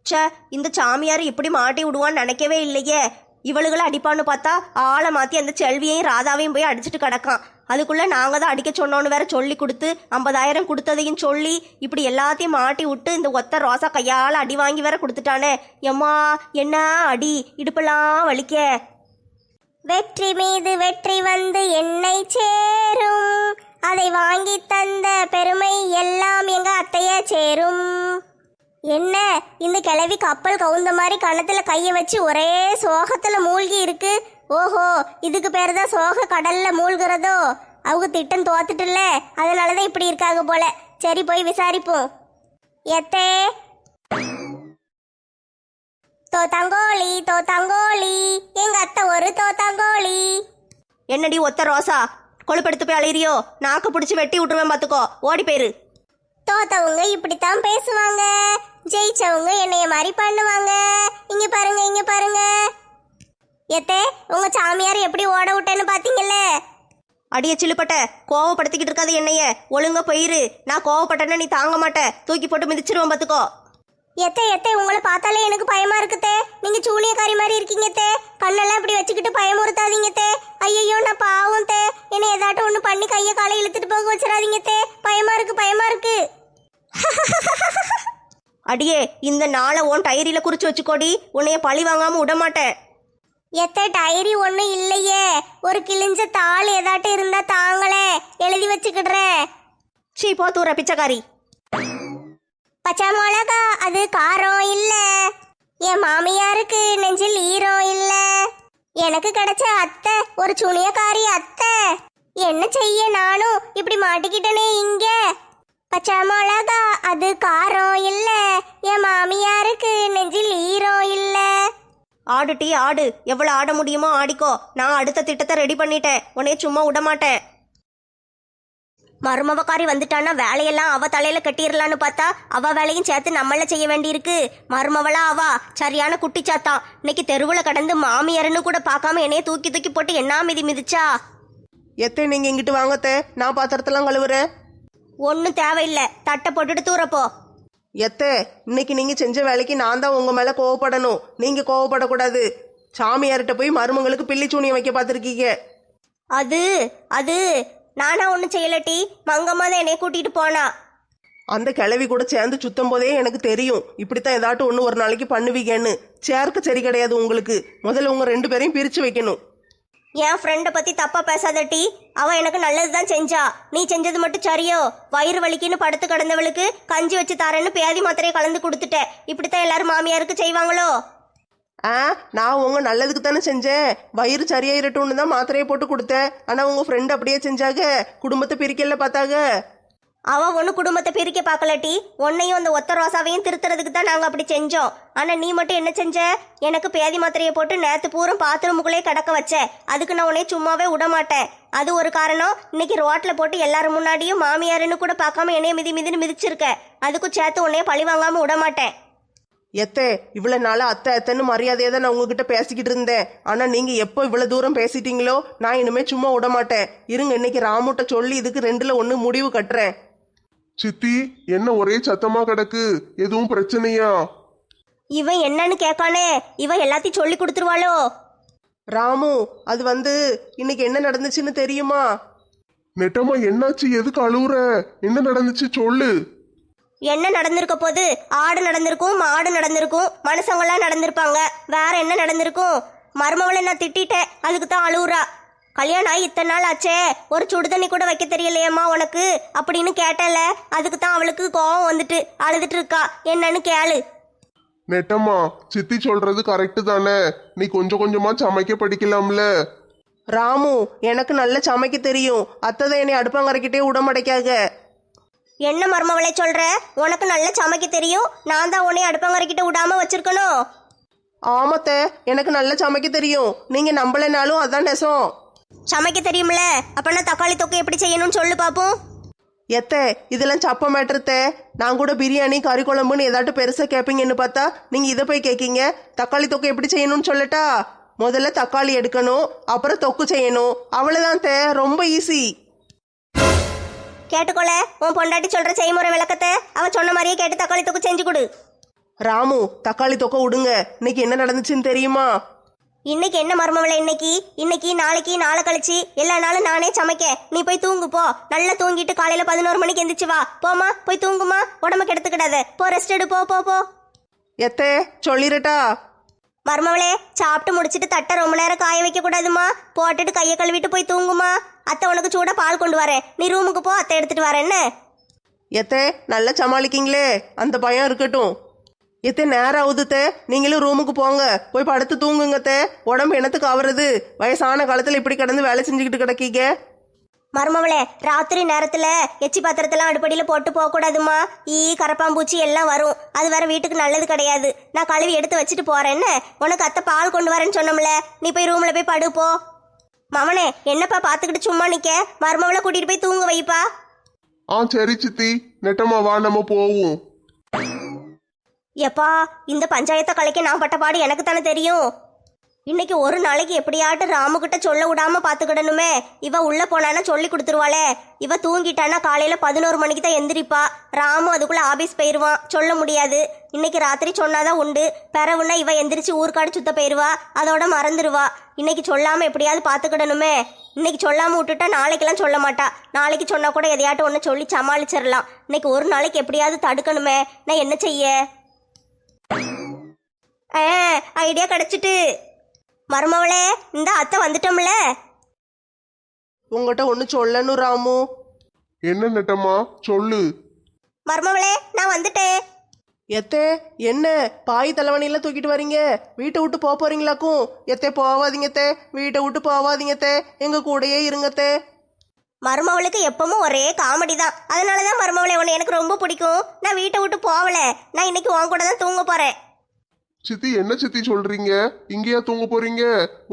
ச்சே, இந்த சாமியார் இப்படி மாட்டி விடுவான்னு நினைக்கவே இல்லையே. இவளுகளை அடிப்பான்னு பார்த்தா ஆளை மாற்றி அந்த செல்வியையும் ராதாவையும் போய் அடிச்சுட்டு கிடக்கான். அதுக்குள்ளே நாங்கள் தான் அடிக்க சொன்னோன்னு வேற சொல்லி கொடுத்து 50,000 கொடுத்ததையும் சொல்லி இப்படி எல்லாத்தையும் மாட்டி விட்டு இந்த ஒத்த ரோசா கையால் அடி வாங்கி வேற கொடுத்துட்டானே. எம்மா என்ன அடி, இடுப்பெல்லாம் வலிக்க. வெற்றி மீது வெற்றி வந்து என்னை சேரும், அதை வாங்கி தந்த பெருமை எல்லாம் எங்க அத்தைய சேரும். என்ன இந்த கிழவி கப்பல் கவுந்த மாதிரி கணத்துல கைய வச்சு ஒரே சோகத்துல மூழ்கி இருக்கு. ஓஹோ, இதுக்கு பேர் தான் சோக கடல்ல மூழ்கிறதோ. அவங்க திட்டம் தோத்துட்டுல, அதனாலதான் இப்படி இருக்காங்க போல. சரி, போய் விசாரிப்போம். எத்தே தோத்தாங்கோழி தோத்தாங்கோழி, எங்க அத்தை ஒரு தோத்தாங்கோழி. என்னடி ஒத்த ரோசா, கொழுப்படுத்து போய் அலையிறியோ? நாக்கு பிடிச்சி வெட்டி விட்டுருவேன் பார்த்துக்கோ, ஓடி போயிரு. தோத்தவங்க இப்படித்தான் பேசுவாங்க, ஜெயிச்சவங்க என்னைய மாதிரி பண்ணுவாங்க. இங்க பாருங்க, இங்க பாருங்க. எத்தே, உங்க சாமியார் எப்படி ஓட விட்டேன்னு பாத்தீங்கல்ல? அடிய சிலுப்பட்ட, கோவப்படுத்திக்கிட்டு இருக்காது என்னைய. ஒழுங்கா போயிரு. நான் கோவப்பட்டேன்னா நீ தாங்க மாட்ட, தூக்கி போட்டு மிதிச்சிருவேன் பார்த்துக்கோ. எத்தே எத்தே, உங்களை பார்த்தாலே எனக்கு பயமா இருக்குதே. நீங்க சூனியக்காரி மாதிரி இருக்கீங்க தே. கண்ணெல்லாம் இப்படி வச்சுக்கிட்டு பயமுறுத்தாதீங்க தே. ஐயோ, நான் பாவம் தே. என்னை ஏதாட்டும் ஒண்ணு பண்ணி கையை காலை இழுத்துட்டு போக வச்சிடாதீங்க தே. பயமா இருக்கு, பயமா இருக்கு. அடியே, இந்த நாளை உன் டைரியில குறிச்சு வச்சுக்கோடி. உன்னைய பழி வாங்காம விட மாட்டேன். எத்த டைரி ஒன்றும் இல்லையே. ஒரு கிழிஞ்ச தாள் ஏதாட்டும் இருந்தா தாங்களே, எழுதி வச்சுக்கிடுறேன். சீ, போ தூர பிச்சைக்காரி. பச்சை மிளகா அது காரம் இல்ல, என் மாமியாருக்கு நெஞ்சில் ஈரம் இல்ல. எனக்கு கிடைச்ச அத்தை ஒரு சுனியக்காரி அத்தை. என்ன செய்ய, நானும் இப்படி மாட்டிக்கிட்டனே இங்க. பச்சை மிளகா அது காரம் இல்ல, என் மாமியாருக்கு நெஞ்சில் ஈரம் இல்ல. ஆடு டீ ஆடு, எவ்வளவு ஆட முடியுமோ ஆடிக்கோ. நான் அடுத்த திட்டத்தை ரெடி பண்ணிட்டேன், உன்னைய சும்மா விட மாட்டேன். மருமவக்காரி வந்துட்டான்னா வேலையெல்லாம் அவ தலையில கட்டிடலான்னு பார்த்தா அவ வேலையும் சேர்த்து நம்மள செய்ய வேண்டியிருக்கு. மருமவளா அவா சரியான குட்டிச்சாத்தான். இன்னைக்கு தெருவுல கடந்து மாமியாருன்னு கூட பார்க்காம என்னைய தூக்கி தூக்கி போட்டு என்ன மிதி மிதிச்சா. எத்தே, நீங்க இங்கிட்டு வாங்கத்தே, நான் பாத்திரத்தெல்லாம் கழுவுறேன். ஒன்னும் தேவையில்லை, தட்டை போட்டுட்டு தூரப்போ. எத்தே, இன்னைக்கு நீங்க செஞ்ச வேலைக்கு நான் தான் உங்க மேல கோவப்படணும், நீங்க கோவப்படக்கூடாது. சாமியார்கிட்ட போய் மருமங்களுக்கு பில்லி சூனியம் வைக்க பார்த்துருக்கீங்க. அது அது நானா ஒன்றும் செய்யலட்டி, மங்கம்மா தான் என்னைய கூட்டிட்டு போனா. அந்த கிழவி கூட சேர்ந்து சுத்தம் போதே எனக்கு தெரியும் இப்படித்தான் ஏதாட்டும் ஒன்று ஒரு நாளைக்கு பண்ணுவீங்கன்னு. சேர்க்க சரி கிடையாது உங்களுக்கு. முதல்ல உங்க 2 பேரையும் பிரிச்சு வைக்கணும். என் ஃப்ரெண்டை பத்தி தப்பா பேசாதட்டி. அவ எனக்கு நல்லதுதான் செஞ்சா. நீ செஞ்சது மட்டும் சரியோ? வயிறு வலிக்குன்னு படுத்து கிடந்தவளுக்கு கஞ்சி வச்சு தரேன்னு பேதி மாத்திரையை கலந்து கொடுத்துட்ட. இப்படித்தான் எல்லாரும் மாமியாருக்கு செய்வாங்களோ? நான் உங்க நல்லதுக்கு தானே செஞ்சேன். வயிறு சரியாயிரட்டும்னு தான் மாத்திரையை போட்டு கொடுத்தேன். ஆனா உங்க ஃப்ரெண்ட் அப்படியே செஞ்சாங்க, குடும்பத்தை பிரிக்கல பார்த்தாங்க. அவ ஒன்று குடும்பத்தை பிரிக்க பார்க்கலட்டி, உன்னையும் அந்த ஒத்த ரோசாவையும் திருத்துறதுக்கு தான் நாங்கள் அப்படி செஞ்சோம். ஆனால் நீ மட்டும் என்ன செஞ்ச? எனக்கு பேதி மாத்திரையை போட்டு நேற்று பூரம் பாத்ரூமுக்குள்ளே கிடக்க வச்ச. அதுக்கு நான் உன்னை சும்மாவே விட மாட்டேன். அது ஒரு காரணம். இன்னைக்கு ரோட்டில் போட்டு எல்லாரும் முன்னாடியும் மாமியாருன்னு கூட பார்க்காம என்னைய மிதின்னு மிதிச்சிருக்க. அதுக்கும் சேர்த்து உன்னைய பழி வாங்காமல் விட மாட்டேன். எத்தே, இவ்வளவு நாளா அத்தை அத்தைன்னு மரியாதையை தான் நான் உங்ககிட்ட பேசிக்கிட்டு இருந்தேன். ஆனா நீங்க எப்போ இவ்வளவு தூரம் பேசிட்டீங்களோ, நான் இனிமே சும்மா விட மாட்டேன். இருங்க, இன்னைக்கு ராமுட்ட சொல்லி இதுக்கு 2ல் 1 முடிவு கட்டுறேன். சித்தி, என்ன ஒரே சத்தமா கிடக்கு? எதுவும் பிரச்சனையா? இவன் என்னன்னு கேட்கானே, இவன் எல்லாத்தையும் சொல்லி கொடுத்துருவாளோ? ராமு, அது இன்னைக்கு என்ன நடந்துச்சுன்னு தெரியுமா? நெட்டமா என்னாச்சு? எதுக்கு அழுவுற? என்ன நடந்துச்சு சொல்லு. என்ன நடந்திருக்க போது? ஆடு நடந்திருக்கும், மாடு நடந்திருக்கும், மனுஷங்களாம் நடந்திருப்பாங்க. வேற என்ன நடந்திருக்கும்? மருமவளை நான் திட்டேன், அதுக்கு தான் அழுவுறா. கல்யாணம் ஆகி இத்தனை நாள் ஆச்சே, ஒரு சுடு தண்ணி கூட வைக்க தெரியலையம்மா உனக்கு அப்படின்னு கேட்டல. அதுக்கு தான் அவளுக்கு கோவம் வந்துட்டு அழுதுட்டு இருக்கா. என்னன்னு கேளு. நெட்டம்மா, சித்தி சொல்றது கரெக்டு தானே? நீ கொஞ்சம் கொஞ்சமா சமைக்க படிக்கலாம்ல. ராமு, எனக்கு நல்ல சமைக்க தெரியும். அத்தை தான் என்னை அடுப்பாங்கரைக்கிட்டே உடம்படைக்காக. என்ன மருமவளை சொல்ற? உனக்கு நல்ல சமைக்க தெரியும், நான் தான் உன்னை அடுப்பங்கரைக்கிட்ட விடாம வச்சிருக்கணும். ஆமத்த, எனக்கு நல்ல சமைக்க தெரியும். நீங்க நம்பலைனாலும் அதான் நெசம். சமைக்க தெரியும்ல, அப்பனா தக்காளி தொக்கு எப்படி செய்யணும்னு சொல்லு பாப்போம். எத்த, இதெல்லாம் சப்ப மேட்டருத்த. நான் கூட பிரியாணி கறி குழம்புன்னு ஏதாட்டும் பெருசா கேட்பீங்கன்னு பார்த்தா நீங்க இதை போய் கேட்கீங்க. தக்காளி தொக்கு எப்படி செய்யணும்னு சொல்லட்டா? முதல்ல தக்காளி எடுக்கணும், அப்புறம் தொக்கு செய்யணும். அவ்வளவுதான் தே, ரொம்ப ஈஸி. கேட்டுக்கொள்ள, உன் பொண்டாட்டி சொல்ற செய்முறை விளக்கத்தை அவ சொன்ன மாதிரியே கேட்டு தக்காளி தொக்கு செஞ்சு கொடு. ராமு தக்காளி தொக்க விடுங்க. இன்னைக்கு என்ன நடந்துச்சுன்னு தெரியுமா? இன்னைக்கு என்ன மர்மவளை? இன்னைக்கு நாளைக்கு நாளை கழிச்சு எல்லா நாளும் நானே சமைக்க. நீ போய் தூங்கு போ. நல்லா தூங்கிட்டு காலையில 11 மணிக்கு எந்திரிச்சு வா. போமா, போய் தூங்குமா, உடம்ப கெடுத்துக்கிடாத. போ, ரெஸ்ட் எடு. போ போ போ. எத்தே சொல்லிரட்டா? மர்மவளே, சாப்பிட்டு முடிச்சிட்டு தட்டை ரொம்ப நேரம் காய வைக்க கூடாதுமா. போட்டுட்டு கையை கழுவிட்டு போய் தூங்குமா. அத்தை உனக்கு சூட பால் கொண்டு வரேன். நீ ரூமுக்கு போ, அத்தை எடுத்துட்டு வரேன். என்ன எத்தே நல்லா சமாளிக்கீங்களே, அந்த பயம் இருக்கட்டும். எத்தே நேரம் ஆகுதுத்தே, நீங்களும் ரூமுக்கு போங்க. போய் படுத்து தூங்குங்கத்தே. உடம்பு என்னத்துக்கு ஆவறது? வயசான காலத்துல இப்படி கிடந்து வேலை செஞ்சுக்கிட்டு கிடக்கீங்க. மர்மவளே, ராத்திரி நேரத்துல எச்சி பாத்திரத்தெல்லாம் அடுப்படியில போட்டு போக கூடாதுமா. கரப்பாம்பூச்சி எல்லாம் வரும். அது வேற வீட்டுக்கு நல்லது கிடையாது. நான் கழுவி எடுத்து வச்சுட்டு போறேன். என்ன உனக்கு அத்தை பால் கொண்டு வரேன்னு சொன்னோம்ல, நீ போய் ரூம்ல போய் படு போ. மவனே, என்னப்பா பாத்துக்கிட்டு சும்மா நிக்க? மர்மவளை கூட்டிட்டு போய் தூங்க வைப்பா. சரி சித்தி, நெட்டம்மா வா நம்ம போவோம். எப்பா, இந்த பஞ்சாயத்தை கலைக்க நான் பட்ட பாடு எனக்கு தானே தெரியும். இன்னைக்கு ஒரு நாளைக்கு எப்படியாட்டு ராமுகிட்ட சொல்ல விடாம பாத்துக்கிடணுமே. இவ உள்ள போனானா சொல்லி கொடுத்துருவாளே. இவ தூங்கிட்டானா காலையில 11 மணிக்கு தான் எந்திரிப்பா. ராமு அதுக்குள்ள ஆபீஸ் போயிருவான், சொல்ல முடியாது. இன்னைக்கு ராத்திரி சொன்னாதான் உண்டு. பிறவுன்னா இவ எந்திரிச்சு ஊர்க்காடு சுத்த போயிருவா, அதோட மறந்துடுவா. இன்னைக்கு சொல்லாம எப்படியாவது பாத்துக்கிடணுமே. இன்னைக்கு சொல்லாம விட்டுட்டா நாளைக்கெல்லாம் சொல்ல மாட்டா. நாளைக்கு சொன்னா கூட எதையாட்டும் ஒன்று சொல்லி சமாளிச்சிடலாம். இன்னைக்கு ஒரு நாளைக்கு எப்படியாவது தடுக்கணுமே. நான் என்ன செய்ய? ஐடியா கிடைச்சிட்டு. மருமவளே, இந்த அத்தை வந்துட்டோம்ல. உங்ககிட்ட ஒன்று சொல்லணும் ராமு. என்ன நெட்டம்மா சொல்லு. மருமவளே, நான் வந்துட்டேன். எத்தே என்ன பாய் தலைவணியெல்லாம் தூக்கிட்டு வரீங்க? வீட்டை விட்டு போக போறீங்களாக்கும்? எத்தே போவாதீங்கத்தே, வீட்டை விட்டு போவாதீங்கத்தே, எங்க கூடயே இருங்கத்தே. மருமவளுக்கு எப்பவும் ஒரே காமெடி தான். அதனாலதான் மருமவளே உன்னை எனக்கு ரொம்ப பிடிக்கும். நான் வீட்டை விட்டு போகல. நான் இன்னைக்கு உன் கூட தான் தூங்க போறேன். சித்தி என்ன சித்தி சொல்றீங்க? இங்கேயா தூங்க போறீங்க?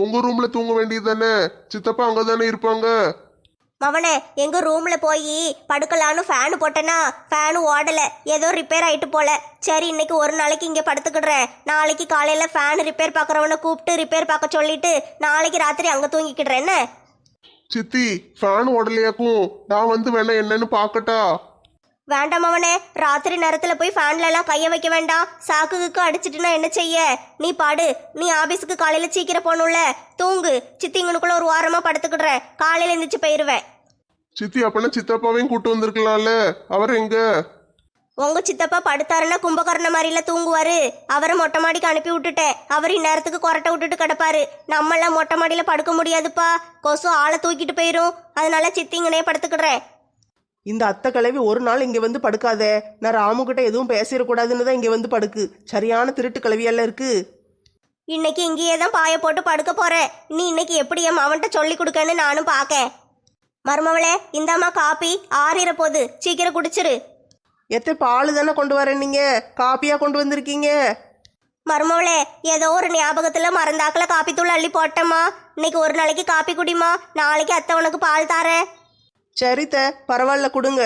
உங்க ரூம்ல தூங்க வேண்டியது தானே? சித்தப்பா அங்கதானே இருப்பாங்க. மவனே, எங்க ரூம்ல போய் படுக்கலான்னு ஃபேனு போட்டேன்னா ஃபேனு ஓடல, ஏதோ ரிப்பேர் ஆயிட்டு போல. சரி, இன்னைக்கு ஒரு நாளைக்கு இங்க படுத்துக்கிடுறேன். நாளைக்கு காலையில ஃபேன் ரிப்பேர் பார்க்கறவனை கூப்பிட்டு ரிப்பேர் பார்க்க சொல்லிட்டு நாளைக்கு ராத்திரி அங்க தூங்கிக்கிடுறேன். என்ன சித்தி, ஃபேன் ஓடலையாக்கும்? நான் வந்து வேணா என்னன்னு பாக்கட்டா? வேண்டாம் மவனே, ராத்திரி நேரத்துல போய் ஃபேன்ல எல்லாம் கைய வைக்க வேண்டாம். சாக்குக்கு அடிச்சிட்டுனா என்ன செய்ய? நீ பாடு. நீ ஆபீஸுக்கு காலையில சீக்கிரம் போகணும்ல. தூங்கு. சித்திங்கனுக்குள்ள ஒரு வாரமா படுத்துக்கிடுறேன். காலையில எந்திரிச்சு போயிருவேன். சித்தி, அப்பனா சித்தப்பாவையும் கூட்டு வந்திருக்கலாம்ல. அவர் எங்க? உங்க சித்தப்பா படுத்தாருன்னா கும்பகர்ண மாதிரில தூங்குவாரு. அவரை மொட்டை மாடிக்கு அனுப்பி விட்டுட்டேன். அவர் இந்நேரத்துக்கு கொரட்டை விட்டுட்டு கிடப்பாரு. நம்மளாம் மொட்டை மாடியில படுக்க முடியாதுப்பா. கொசு ஆளை தூக்கிட்டு போயிரும். அதனால சித்திங்கனே படுத்துக்கிடுறேன். இந்த அத்தை கிழவி ஒரு நாள் இங்க வந்து படுக்காதே. நான் ராமு கிட்ட எதுவும் பேசிடக்கூடாதுன்னு தான் இங்க வந்து படுக்கு. சரியான திருட்டு கிழவியெல்லாம் இருக்கு. இன்னைக்கு இங்கேயே தான் பாய போட்டு படுக்க போறேன். நீ இன்னைக்கு எப்படி என் அவன்கிட்ட சொல்லி கொடுக்கன்னு நானும் பார்க்கேன். மருமவளே, இந்தாம்மா காப்பி. ஆறிற போது சீக்கிரம் குடிச்சிரு. எத்தே பால் தானே கொண்டு வரேன், நீங்க காப்பியா கொண்டு வந்திருக்கீங்க? மருமவளே, ஏதோ ஒரு ஞாபகத்துல மறந்தாக்கல காப்பி தூள் அள்ளி போட்டேம்மா. இன்னைக்கு ஒரு நாளைக்கு காப்பி குடிமா. நாளைக்கு அத்தை உனக்கு பால் தாரேன். சரித்த, பரவாயில்ல, கொடுங்க.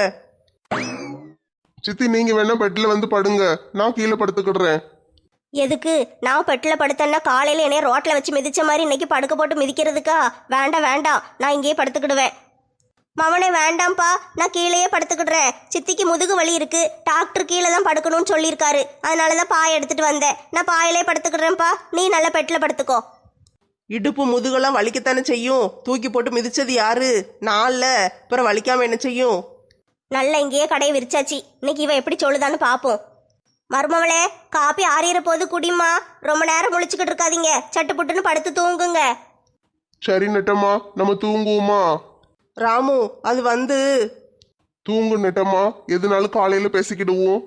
சித்தி, நீங்க வேணா பெட்ல வந்து படுங்க. நான் கீழே படுத்துக்கிடுறேன். எதுக்கு? நான் பெட்டில் படுத்தேன்னா காலையில என்னைய ரோட்ல வச்சு மிதிச்ச மாதிரி இன்னைக்கு படுக்க போட்டு மிதிக்கிறதுக்கா? வேண்டாம் வேண்டாம், நான் இங்கேயே படுத்துக்கிடுவேன். மவனே வேண்டாம்ப்பா, நான் கீழேயே படுத்துக்கிடுறேன். சித்திக்கு முதுகு வலி இருக்கு. டாக்டர் கீழே தான் படுக்கணும்னு சொல்லியிருக்காரு. அதனாலதான் பாய் எடுத்துட்டு வந்தேன். நான் பாயிலே படுத்துக்கிடுறேன்ப்பா. நீ நல்ல பெட்டில் படுத்துக்கோ. இடுப்பு முதுகெல்லாம் வலிக்கத்தானே செய்யும். தூக்கி போட்டு மிதிச்சது யாரு? நான்ல. அப்புறம் வலிக்காம என்ன செய்யும்? நல்ல இங்கேயே கடையை விரிச்சாச்சு. இன்னைக்கு இவ எப்படி சொல்லுதான்னு பாப்போம். மருமவளே, காப்பி ஆறிற போது குடிமா. ரொம்ப நேரம் முழிச்சுக்கிட்டு இருக்காதீங்க. சட்டு புட்டுன்னு படுத்து தூங்குங்க. சரி நெட்டம்மா, நம்ம தூங்குவோமா? ராமு, அது வந்து தூங்கு நெட்டம்மா. எதுனாலும் காலையில பேசிக்கிடுவோம்.